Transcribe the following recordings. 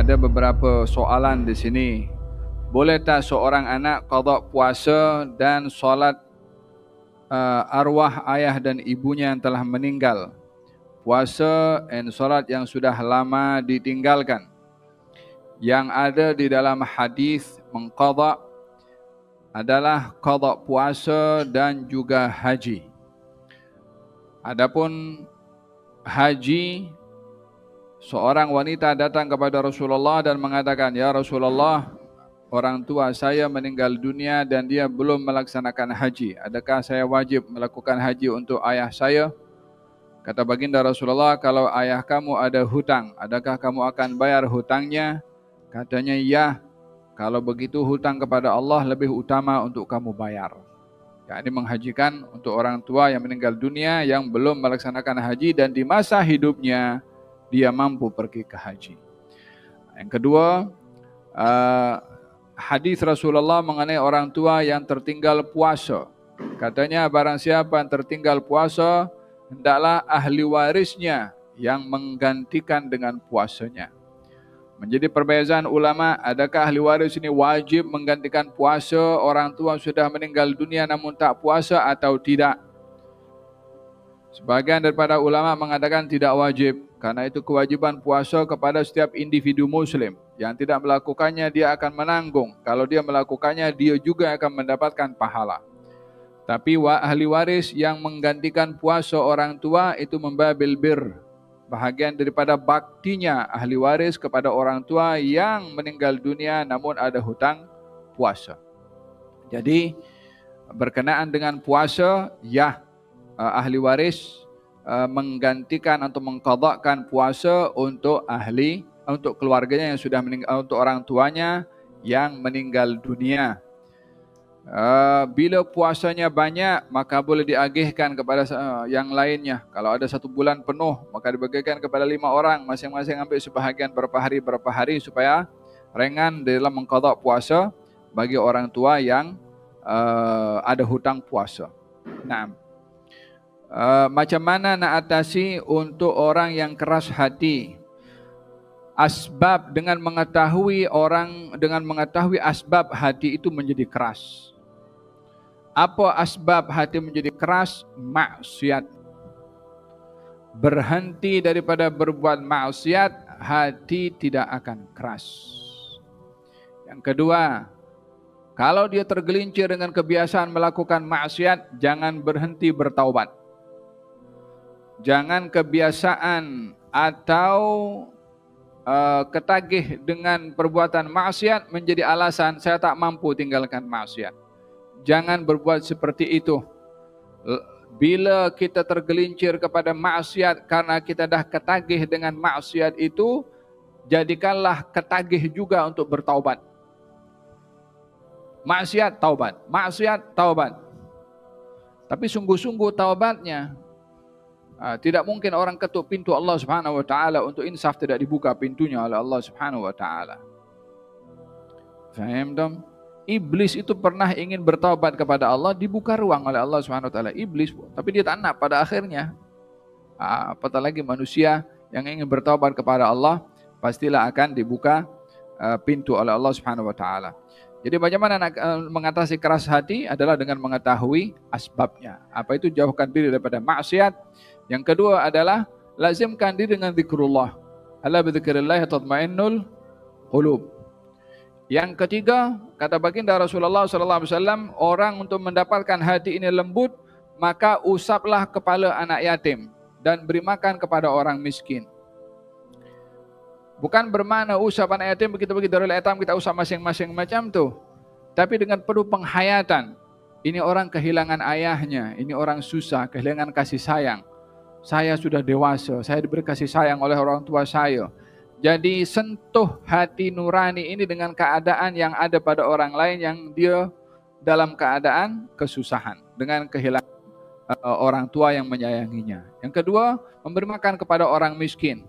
ada beberapa soalan di sini. Boleh tak seorang anak qada puasa dan solat arwah ayah dan ibunya yang telah meninggal? Puasa dan solat yang sudah lama ditinggalkan. Yang ada di dalam hadis mengqada adalah qada puasa dan juga haji. Adapun haji, seorang wanita datang kepada Rasulullah dan mengatakan, "Ya Rasulullah, orang tua saya meninggal dunia dan dia belum melaksanakan haji. Adakah saya wajib melakukan haji untuk ayah saya?" Kata baginda Rasulullah, "Kalau ayah kamu ada hutang, adakah kamu akan bayar hutangnya?" Katanya, "Ya, kalau begitu hutang kepada Allah lebih utama untuk kamu bayar." Ini menghajikan untuk orang tua yang meninggal dunia yang belum melaksanakan haji dan di masa hidupnya dia mampu pergi ke haji. Yang kedua, hadis Rasulullah mengenai orang tua yang tertinggal puasa. Katanya barang siapa yang tertinggal puasa, hendaklah ahli warisnya yang menggantikan dengan puasanya. Menjadi perbezaan ulama, adakah ahli waris ini wajib menggantikan puasa orang tua sudah meninggal dunia namun tak puasa atau tidak? Sebagian daripada ulama mengatakan tidak wajib, karena itu kewajiban puasa kepada setiap individu muslim. Yang tidak melakukannya dia akan menanggung, kalau dia melakukannya dia juga akan mendapatkan pahala. Tapi ahli waris yang menggantikan puasa orang tua itu membabil bir, bahagian daripada baktinya ahli waris kepada orang tua yang meninggal dunia namun ada hutang puasa. Jadi berkenaan dengan puasa, ya, ahli waris menggantikan atau mengqadhakan puasa untuk keluarganya yang sudah meninggal, untuk orang tuanya yang meninggal dunia. Bila puasanya banyak, maka boleh diagihkan kepada yang lainnya. Kalau ada 1 bulan penuh, maka dibagikan kepada 5 orang, masing-masing ambil sebahagian berapa hari, supaya ringan dalam mengqadha puasa bagi orang tua yang ada hutang puasa. Nah, macam mana nak atasi untuk orang yang keras hati? Asbab, dengan mengetahui asbab hati itu menjadi keras. Apa asbab hati menjadi keras? Maksiat. Berhenti daripada berbuat maksiat, hati tidak akan keras. Yang kedua, kalau dia tergelincir dengan kebiasaan melakukan maksiat, jangan berhenti bertaubat. Jangan kebiasaan atau ketagih dengan perbuatan maksiat menjadi alasan saya tak mampu tinggalkan maksiat. Jangan berbuat seperti itu. Bila kita tergelincir kepada maksiat karena kita dah ketagih dengan maksiat itu, jadikanlah ketagih juga untuk bertaubat. Maksiat taubat, maksiat taubat. Tapi sungguh-sungguh taubatnya. Tidak mungkin orang ketuk pintu Allah Subhanahu wa taala untuk insaf tidak dibuka pintunya oleh Allah Subhanahu wa taala. Faham dong? Iblis itu pernah ingin bertaubat kepada Allah, dibuka ruang oleh Allah Subhanahu wa taala. Iblis, tapi dia tak nak pada akhirnya. Apatah lagi manusia yang ingin bertaubat kepada Allah, pastilah akan dibuka pintu oleh Allah Subhanahu wa taala. Jadi bagaimana nak mengatasi keras hati adalah dengan mengetahui asbabnya. Apa itu? Jauhkan diri daripada maksiat. Yang kedua adalah lazimkan diri dengan zikrullah. Ala bi dzikrillah tatmainnul qulub. Yang ketiga, kata baginda Rasulullah SAW, orang untuk mendapatkan hati ini lembut, maka usaplah kepala anak yatim dan beri makan kepada orang miskin. Bukan bermakna usap anak yatim begitu bagi darul yatim kita usap masing-masing macam tu. Tapi dengan penuh penghayatan. Ini orang kehilangan ayahnya, ini orang susah, kehilangan kasih sayang. Saya sudah dewasa, saya diberi kasih sayang oleh orang tua saya. Jadi sentuh hati nurani ini dengan keadaan yang ada pada orang lain yang dia dalam keadaan kesusahan, dengan kehilangan orang tua yang menyayanginya. Yang kedua, memberi makan kepada orang miskin.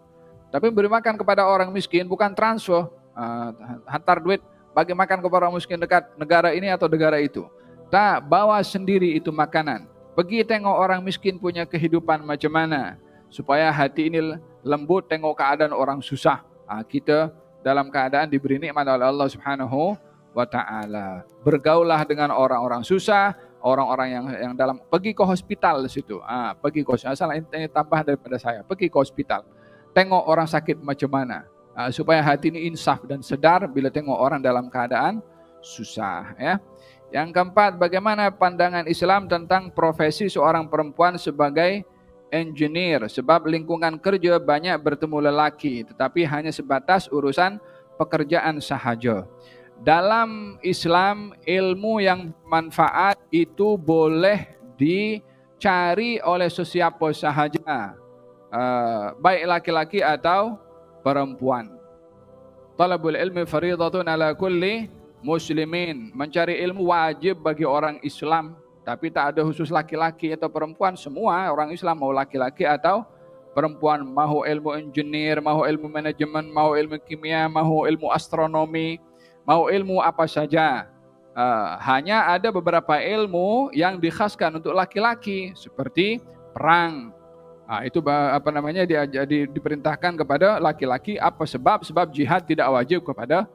Tapi memberi makan kepada orang miskin bukan transfer, hantar duit bagi makan kepada orang miskin dekat negara ini atau negara itu. Tak, bawa sendiri itu makanan. Pergi tengok orang miskin punya kehidupan macam mana, supaya hati ini lembut tengok keadaan orang susah. Kita dalam keadaan diberi nikmat oleh Allah Subhanahu wa taala. Bergaullah dengan orang-orang susah, orang-orang yang dalam, pergi ke hospital di situ. Pergi ke hospital, asal ini tambah daripada saya. Pergi ke hospital. Tengok orang sakit macam mana. Supaya hati ini insaf dan sedar bila tengok orang dalam keadaan susah, ya. Yang keempat, bagaimana pandangan Islam tentang profesi seorang perempuan sebagai engineer, sebab lingkungan kerja banyak bertemu lelaki tetapi hanya sebatas urusan pekerjaan sahaja. Dalam Islam, ilmu yang manfaat itu boleh dicari oleh sesiapa sahaja, baik laki-laki atau perempuan. Talabul ilmi faridatun ala kulli muslimin. Mencari ilmu wajib bagi orang Islam, tapi tak ada khusus laki-laki atau perempuan. Semua orang Islam, mau laki-laki atau perempuan, mau ilmu engineer, mau ilmu manajemen, mau ilmu kimia, mau ilmu astronomi, mau ilmu apa saja. Hanya ada beberapa ilmu yang dikhaskan untuk laki-laki, seperti perang. Itu diperintahkan kepada laki-laki. Apa sebab? Sebab jihad tidak wajib kepada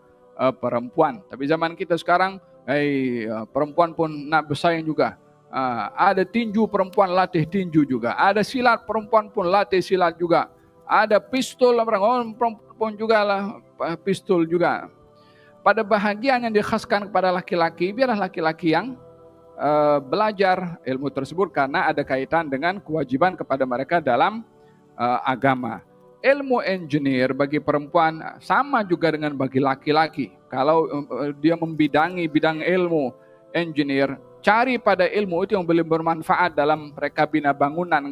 perempuan. Tapi zaman kita sekarang, perempuan pun nak bersaing juga. Ada tinju, perempuan latih tinju juga. Ada silat, perempuan pun latih silat juga. Ada pistol, perempuan juga lah pistol juga. Pada bahagian yang dikhaskan kepada laki-laki, biarlah laki-laki yang belajar ilmu tersebut, karena ada kaitan dengan kewajiban kepada mereka dalam agama. Ilmu engineer bagi perempuan sama juga dengan bagi laki-laki. Kalau dia membidangi bidang ilmu engineer, cari pada ilmu itu yang boleh bermanfaat dalam mereka bina bangunan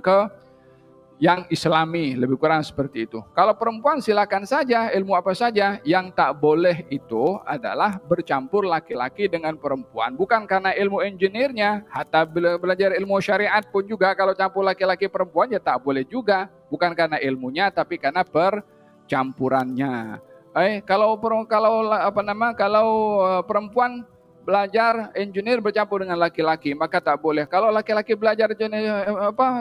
yang islami, lebih kurang seperti itu. Kalau perempuan silakan saja ilmu apa saja. Yang tak boleh itu adalah bercampur laki-laki dengan perempuan. Bukan karena ilmu engineer-nya, hatta belajar ilmu syariat pun juga kalau campur laki-laki perempuan ya tak boleh juga. Bukan karena ilmunya, tapi karena percampurannya. Kalau perempuan belajar engineer bercampur dengan laki-laki, maka tak boleh. Kalau laki-laki belajar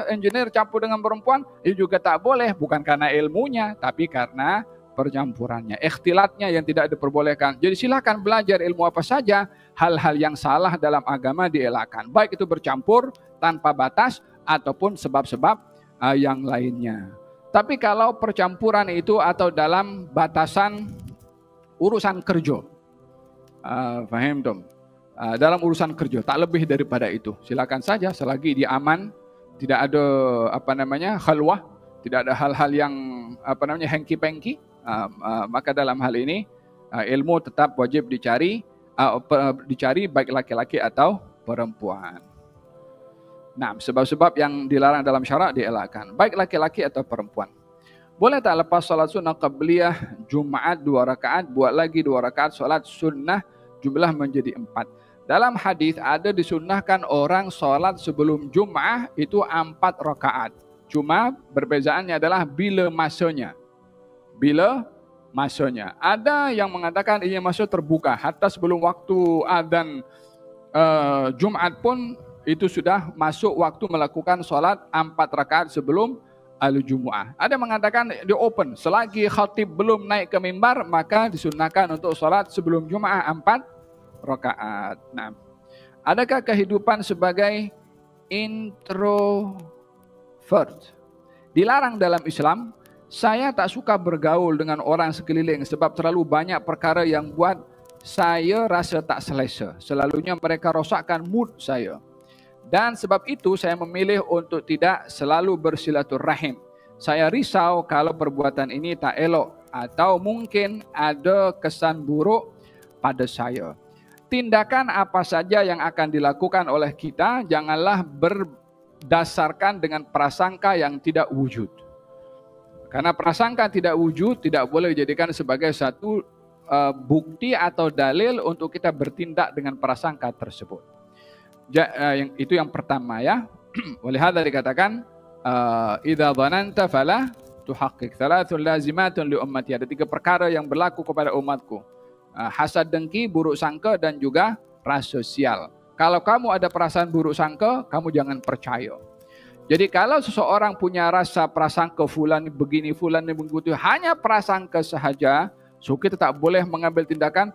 engineer campur dengan perempuan, itu juga tak boleh. Bukan karena ilmunya, tapi karena percampurannya, ikhtilatnya yang tidak diperbolehkan. Jadi silakan belajar ilmu apa saja, hal-hal yang salah dalam agama dielakkan. Baik itu bercampur tanpa batas ataupun sebab-sebab yang lainnya. Tapi kalau percampuran itu atau dalam batasan urusan kerja, faham dong? Dalam urusan kerja, tak lebih daripada itu. Silakan saja selagi dia aman, tidak ada khalwah, tidak ada hal-hal yang hengki-pengki, maka dalam hal ini ilmu tetap wajib dicari baik laki-laki atau perempuan. Nah, sebab-sebab yang dilarang dalam syarak dielakkan, baik laki-laki atau perempuan. Boleh tak lepas salat sunnah qabliyah Jumat 2 rakaat, buat lagi 2 rakaat salat sunnah, jumlah menjadi 4. Dalam hadis ada disunnahkan orang sholat sebelum Jum'ah itu 4 rakaat. Cuma perbezaannya adalah bila masanya. Bila masanya. Ada yang mengatakan ini masa terbuka. Hatta sebelum waktu adzan Jumat pun itu sudah masuk waktu melakukan sholat 4 rakaat sebelum al-Jumu'ah. Ada mengatakan di open. Selagi khatib belum naik ke mimbar, maka disunnahkan untuk sholat sebelum Jum'ah 4 rakaat. Nah, adakah kehidupan sebagai introvert dilarang dalam Islam? Saya tak suka bergaul dengan orang sekeliling sebab terlalu banyak perkara yang buat saya rasa tak selesa. Selalunya mereka rosakkan mood saya. Dan sebab itu saya memilih untuk tidak selalu bersilaturahim. Saya risau kalau perbuatan ini tak elok atau mungkin ada kesan buruk pada saya. Tindakan apa saja yang akan dilakukan oleh kita, janganlah berdasarkan dengan prasangka yang tidak wujud. Karena prasangka tidak wujud tidak boleh dijadikan sebagai satu bukti atau dalil untuk kita bertindak dengan prasangka tersebut. Itu yang pertama, ya. Oleh hadza dikatakan idza dhananta fala tuhaqqiq. Thalathun lazimatun li ummati. Ada 3 perkara yang berlaku kepada umatku. Hasad, dengki, buruk sangka, dan juga rasa sial. Kalau kamu ada perasaan buruk sangka, kamu jangan percaya. Jadi kalau seseorang punya rasa prasangka fulan begini, fulan begitu, hanya prasangka sahaja, So kita tak boleh mengambil tindakan,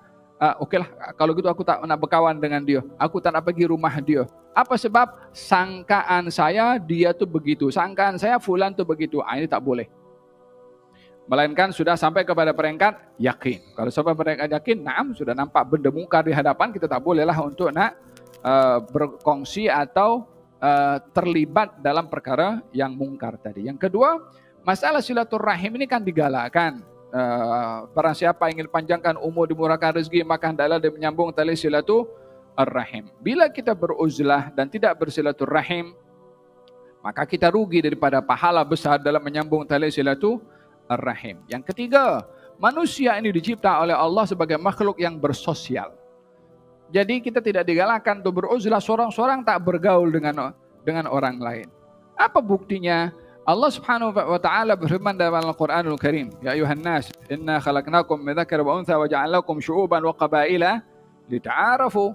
okeylah kalau gitu aku tak nak berkawan dengan dia, aku tak nak pergi rumah dia. Apa sebab? Sangkaan saya dia tu begitu, sangkaan saya fulan tu begitu. Ini tak boleh. Melainkan sudah sampai kepada peringkat yakin. Kalau sampai peringkat yakin, naam, sudah nampak benda mungkar di hadapan, kita tak bolehlah untuk nak berkongsi atau terlibat dalam perkara yang mungkar tadi. Yang kedua, masalah silaturahim ini kan digalakkan. Barang siapa ingin panjangkan umur, dimurahkan rezeki, maka hendaklah dia menyambung tali silaturahim. Bila kita beruzlah dan tidak bersilaturahim, maka kita rugi daripada pahala besar dalam menyambung tali silaturahim. Yang ketiga, manusia ini dicipta oleh Allah sebagai makhluk yang bersosial. Jadi kita tidak digalakkan untuk beruzlah seorang-seorang tak bergaul dengan orang lain. Apa buktinya? Allah Subhanahu wa taala berfirman dalam Al-Qur'anul Karim, "Ya ayuhan nas, inna khalaqnakum min dzakarin wa untha wa ja'alnakum syu'uban wa qabaila lita'arafu."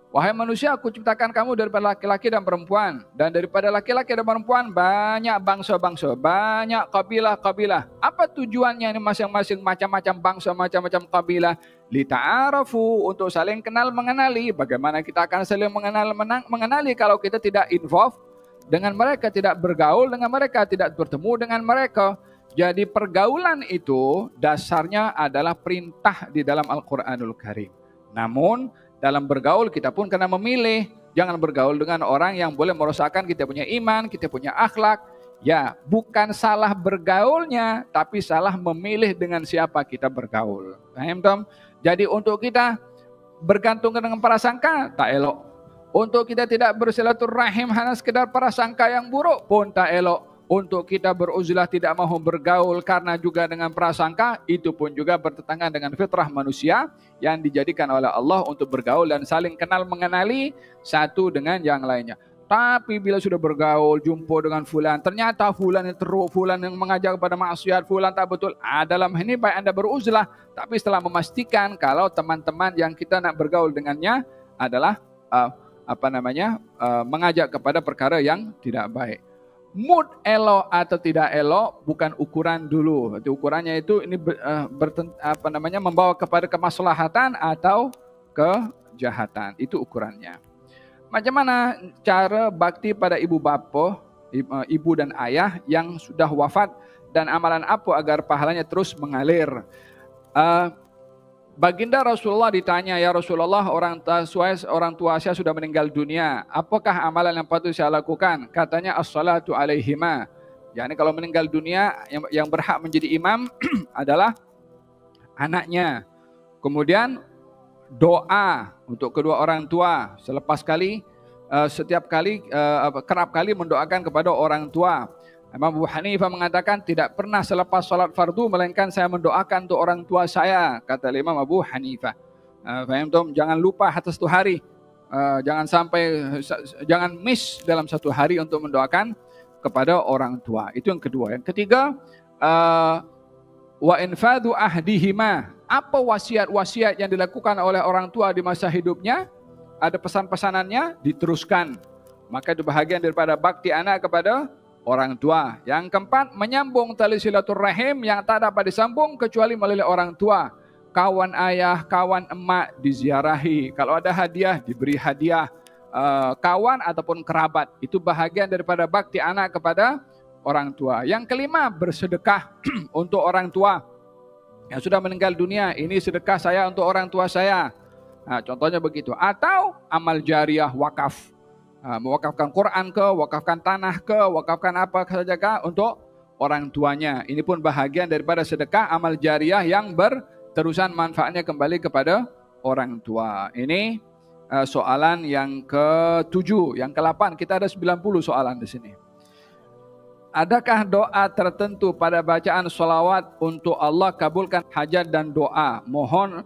Wahai manusia, aku ciptakan kamu daripada laki-laki dan perempuan, dan daripada laki-laki dan perempuan banyak bangsa-bangsa, banyak kabilah-kabilah. Apa tujuannya ini masing-masing macam-macam bangsa, macam-macam kabilah? Lita'arafu, untuk saling kenal mengenali. Bagaimana kita akan saling mengenali kalau kita tidak involve dengan mereka, tidak bergaul dengan mereka, tidak bertemu dengan mereka. Jadi pergaulan itu dasarnya adalah perintah di dalam Al-Quranul Karim. Namun dalam bergaul kita pun kena memilih. Jangan bergaul dengan orang yang boleh merosakkan kita punya iman, kita punya akhlak. Ya, bukan salah bergaulnya, tapi salah memilih dengan siapa kita bergaul. Paham, Tom? Jadi untuk kita bergantung dengan prasangka, tak elok. Untuk kita tidak bersilaturahim hanya sekedar prasangka yang buruk pun tak elok. Untuk kita beruzlah tidak mahu bergaul karena juga dengan prasangka, itu pun juga bertentangan dengan fitrah manusia yang dijadikan oleh Allah untuk bergaul dan saling kenal mengenali satu dengan yang lainnya. Tapi bila sudah bergaul, jumpa dengan fulan, ternyata fulan yang teruk, fulan yang mengajak kepada maksiat, fulan tak betul. Dalam ini baik anda beruzlah, tapi setelah memastikan kalau teman-teman yang kita nak bergaul dengannya adalah mengajak kepada perkara yang tidak baik. Mood elok atau tidak elok bukan ukuran dulu. Ukurannya itu ini membawa kepada kemaslahatan atau kejahatan. Itu ukurannya. Macam mana cara bakti pada ibu bapa, ibu dan ayah yang sudah wafat, dan amalan apa agar pahalanya terus mengalir? Baginda Rasulullah ditanya, "Ya Rasulullah, orang tua saya sudah meninggal dunia. Apakah amalan yang patut saya lakukan?" Katanya, "As-salatu alaihima." Yani kalau meninggal dunia, yang berhak menjadi imam adalah anaknya. Kemudian doa untuk kedua orang tua. Kerap kali mendoakan kepada orang tua. Imam Abu Hanifah mengatakan tidak pernah selepas salat fardu melainkan saya mendoakan untuk orang tua saya, kata Imam Abu Hanifah. Faham Tom? Jangan lupa atas satu hari. Jangan miss dalam satu hari untuk mendoakan kepada orang tua. Itu yang kedua. Yang ketiga, wa infadu ahdihima. Apa wasiat-wasiat yang dilakukan oleh orang tua di masa hidupnya? Ada pesan-pesanannya, diteruskan. Maka itu bahagian daripada bakti anak kepada orang tua. Yang keempat, menyambung tali silaturahim yang tak dapat disambung kecuali melalui orang tua. Kawan ayah, kawan emak diziarahi. Kalau ada hadiah, diberi hadiah. Kawan ataupun kerabat. Itu bahagian daripada bakti anak kepada orang tua. Yang kelima, bersedekah untuk orang tua yang sudah meninggal dunia. Ini sedekah saya untuk orang tua saya. Contohnya begitu. Atau amal jariah, wakaf. Mewakafkan Quran ke, wakafkan tanah ke, wakafkan apa saja ke untuk orang tuanya. Ini pun bahagian daripada sedekah amal jariah yang berterusan manfaatnya kembali kepada orang tua. Ini soalan yang ke-7. Yang ke-8, kita ada 90 soalan di sini. Adakah doa tertentu pada bacaan sholawat untuk Allah kabulkan hajat dan doa? Mohon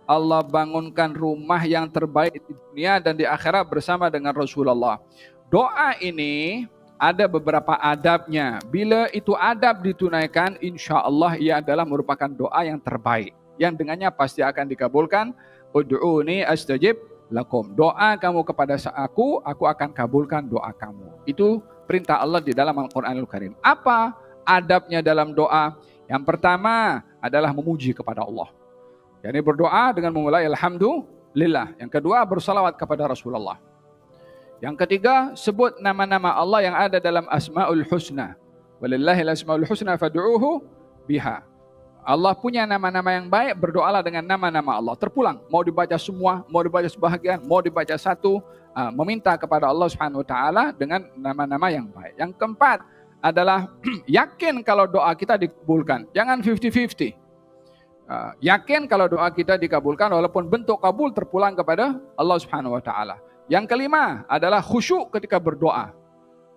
Allah bangunkan rumah yang terbaik di dunia dan di akhirat bersama dengan Rasulullah. Doa ini ada beberapa adabnya. Bila itu adab ditunaikan, insya Allah ia adalah merupakan doa yang terbaik. Yang dengannya pasti akan dikabulkan. Ud'uni astajib lakum. Doa kamu kepada aku akan kabulkan doa kamu. Itu perintah Allah di dalam Al-Quranul Karim. Apa adabnya dalam doa? Yang pertama, adalah memuji kepada Allah. Yani berdoa dengan memulai alhamdulillah. Yang kedua, bersalawat kepada Rasulullah. Yang ketiga, sebut nama-nama Allah yang ada dalam Asmaul Husna. Walillahil asmaul husna fad'uuhu biha. Allah punya nama-nama yang baik, berdoalah dengan nama-nama Allah. Terpulang, mau dibaca semua, mau dibaca sebahagian, mau dibaca satu, meminta kepada Allah Subhanahu wa taala dengan nama-nama yang baik. Yang keempat adalah yakin kalau doa kita dikabulkan. Jangan 50-50. Yakin kalau doa kita dikabulkan walaupun bentuk kabul terpulang kepada Allah Subhanahu wa taala. Yang kelima adalah khusyuk ketika berdoa.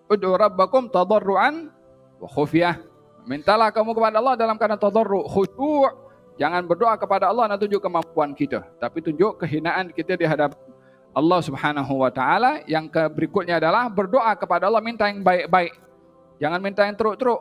Ud'u rabbakum tadarruan wa khufyah. Mintalah kamu kepada Allah dalam keadaan tadarru, khusyuk. Jangan berdoa kepada Allah dan tunjuk kemampuan kita, tapi tunjuk kehinaan kita di hadapan Allah Subhanahu wa taala. Yang berikutnya adalah berdoa kepada Allah minta yang baik-baik. Jangan minta yang teruk-teruk.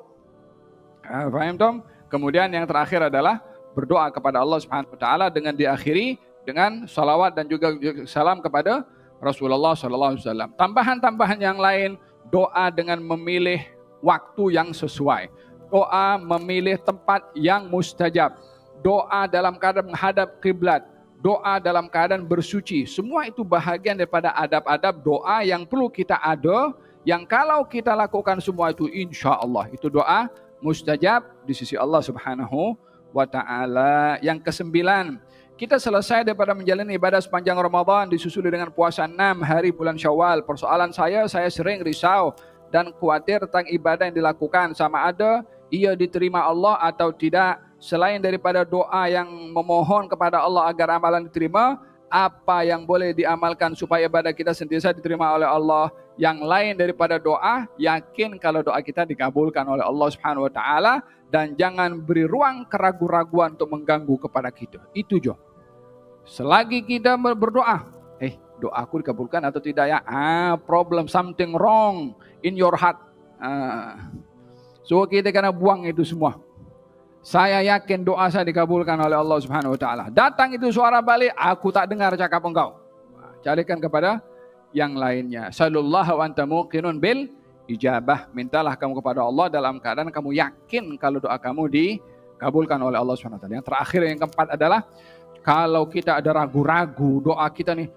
Faham Tom? Kemudian yang terakhir adalah berdoa kepada Allah Subhanahu wa taala dengan diakhiri dengan salawat dan juga salam kepada Rasulullah sallallahu alaihi wasallam. Tambahan-tambahan yang lain, doa dengan memilih waktu yang sesuai. Doa memilih tempat yang mustajab. Doa dalam keadaan menghadap kiblat. Doa dalam keadaan bersuci. Semua itu bahagian daripada adab-adab doa yang perlu kita ada. Yang kalau kita lakukan semua itu, insya Allah itu doa mustajab di sisi Allah Subhanahu wa ta'ala. Yang kesembilan, kita selesai daripada menjalani ibadah sepanjang Ramadan disusuli dengan puasa 6 hari bulan Syawal. Persoalan saya sering risau dan khawatir tentang ibadah yang dilakukan, sama ada ia diterima Allah atau tidak. Selain daripada doa yang memohon kepada Allah agar amalan diterima, apa yang boleh diamalkan supaya ibadah kita sentiasa diterima oleh Allah? Yang lain daripada doa, yakin kalau doa kita dikabulkan oleh Allah Subhanahu wa taala, dan jangan beri ruang keraguan-raguan untuk mengganggu kepada kita. Itu jo. Selagi kita berdoa, doaku dikabulkan atau tidak ya? Problem, something wrong in your heart. So kita kena buang itu semua. Saya yakin doa saya dikabulkan oleh Allah Subhanahu wa taala. Datang itu suara balik, aku tak dengar cakap engkau. Carikan kepada yang lainnya. Sallallahu wa anta muqinun bil ijabah. Mintalah kamu kepada Allah dalam keadaan kamu yakin kalau doa kamu dikabulkan oleh Allah Subhanahu wa taala. Yang terakhir, yang keempat adalah kalau kita ada ragu-ragu doa kita nih,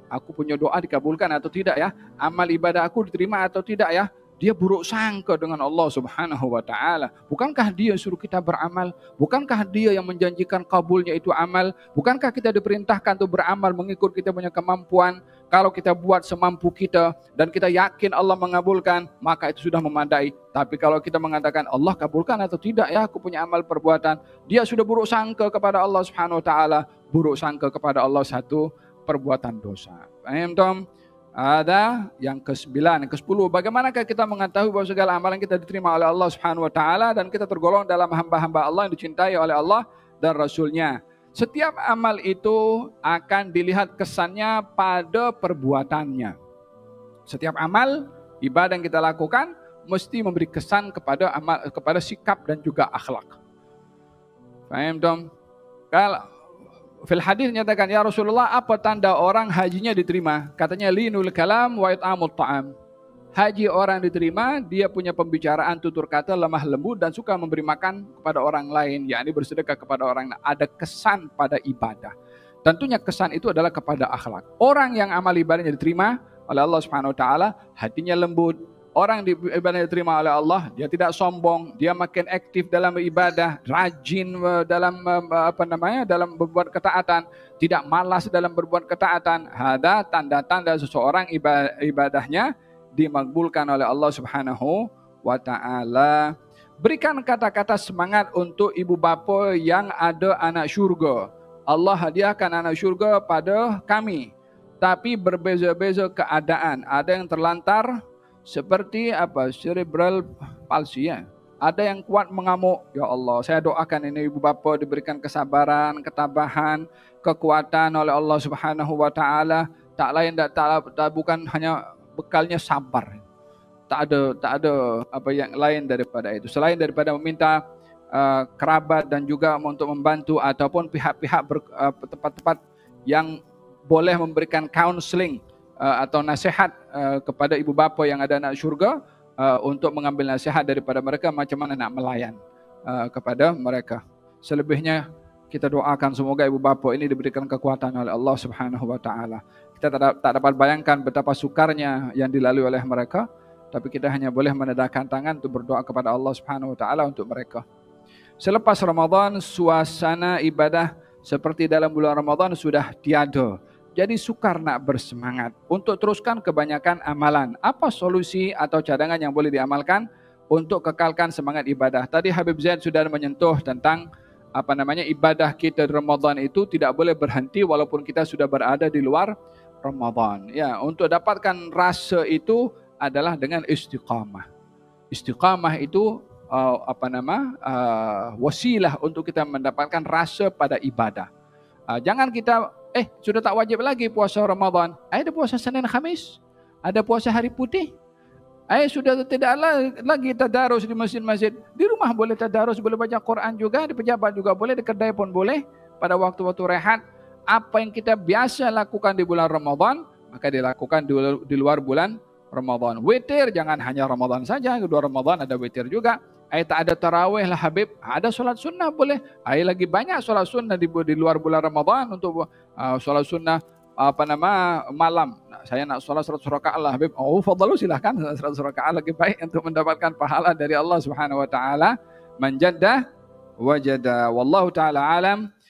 aku punya doa dikabulkan atau tidak ya? Amal ibadah aku diterima atau tidak ya? Dia buruk sangka dengan Allah Subhanahu wa taala. Bukankah dia suruh kita beramal? Bukankah dia yang menjanjikan kabulnya itu amal? Bukankah kita diperintahkan untuk beramal mengikut kita punya kemampuan? Kalau kita buat semampu kita dan kita yakin Allah mengabulkan, maka itu sudah memadai. Tapi kalau kita mengatakan Allah kabulkan atau tidak ya aku punya amal perbuatan, dia sudah buruk sangka kepada Allah Subhanahu wa taala, buruk sangka kepada Allah satu perbuatan dosa. Paham Tom? Ada yang ke-9, yang ke-10. Bagaimanakah kita mengetahui bahwa segala amalan kita diterima oleh Allah Subhanahu wa taala dan kita tergolong dalam hamba-hamba Allah yang dicintai oleh Allah dan Rasul-Nya? Setiap amal itu akan dilihat kesannya pada perbuatannya. Setiap amal ibadah yang kita lakukan mesti memberi kesan kepada sikap dan juga akhlak. Paham Tom? Kalau fil hadis nyatakan, ya Rasulullah, apa tanda orang hajinya diterima? Katanya linul kalam wa it'amut ta'am. Haji orang diterima, dia punya pembicaraan tutur kata lemah lembut dan suka memberi makan kepada orang lain, yakni bersedekah kepada orang lain. Ada kesan pada ibadah. Tentunya kesan itu adalah kepada akhlak. Orang yang amal ibadahnya diterima oleh Allah Subhanahu wa taala, hatinya lembut. Orang di ibadah diterima oleh Allah, dia tidak sombong, dia makin aktif dalam ibadah, rajin dalam dalam berbuat ketaatan, tidak malas dalam berbuat ketaatan. Ada tanda-tanda seseorang ibadahnya dimakbulkan oleh Allah Subhanahu wa taala. Berikan kata-kata semangat untuk ibu bapa yang ada anak syurga. Allah hadiahkan anak syurga pada kami, tapi berbeza-beza keadaan. Ada yang terlantar seperti cerebral palsy ya. Ada yang kuat mengamuk. Ya Allah, saya doakan ini ibu bapa diberikan kesabaran, ketabahan, kekuatan oleh Allah Subhanahu wa taala. Tak lain bukan hanya bekalnya sabar. Tak ada apa yang lain daripada itu. Selain daripada meminta kerabat dan juga untuk membantu ataupun pihak-pihak tempat-tempat yang boleh memberikan counseling atau nasihat kepada ibu bapa yang ada anak syurga, untuk mengambil nasihat daripada mereka macam mana nak melayan kepada mereka. Selebihnya kita doakan semoga ibu bapa ini diberikan kekuatan oleh Allah Subhanahu wa taala. Kita tak dapat bayangkan betapa sukarnya yang dilalui oleh mereka, tapi kita hanya boleh menedahkan tangan untuk berdoa kepada Allah Subhanahu wa taala untuk mereka. Selepas Ramadan, suasana ibadah seperti dalam bulan Ramadan sudah tiada. Jadi sukar nak bersemangat untuk teruskan kebanyakan amalan. Apa solusi atau cadangan yang boleh diamalkan untuk kekalkan semangat ibadah? Tadi Habib Zaid sudah menyentuh tentang ibadah kita di Ramadan itu tidak boleh berhenti walaupun kita sudah berada di luar Ramadan. Ya, untuk dapatkan rasa itu adalah dengan istiqamah. Istiqamah itu wasilah untuk kita mendapatkan rasa pada ibadah. Jangan kita sudah tak wajib lagi puasa Ramadan. Ada puasa Senin Khamis, ada puasa hari putih. Sudah tidak lagi tadarus di masjid-masjid. Di rumah boleh tadarus, boleh baca Quran juga, di pejabat juga boleh, di kedai pun boleh. Pada waktu-waktu rehat, apa yang kita biasa lakukan di bulan Ramadan, maka dilakukan di luar bulan Ramadan. Witir jangan hanya Ramadan saja, kedua Ramadan ada witir juga. Tak ada tarawih lah Habib, ada solat sunnah boleh. Lagi banyak solat sunnah di luar bulan Ramadan untuk solat sunnah malam. Saya nak solat 100 rakaat lah Habib. Fadhalu silahkan 100 rakaat lagi baik untuk mendapatkan pahala dari Allah Subhanahu wa taala. Man jadda wajada. Wallahu taala alam.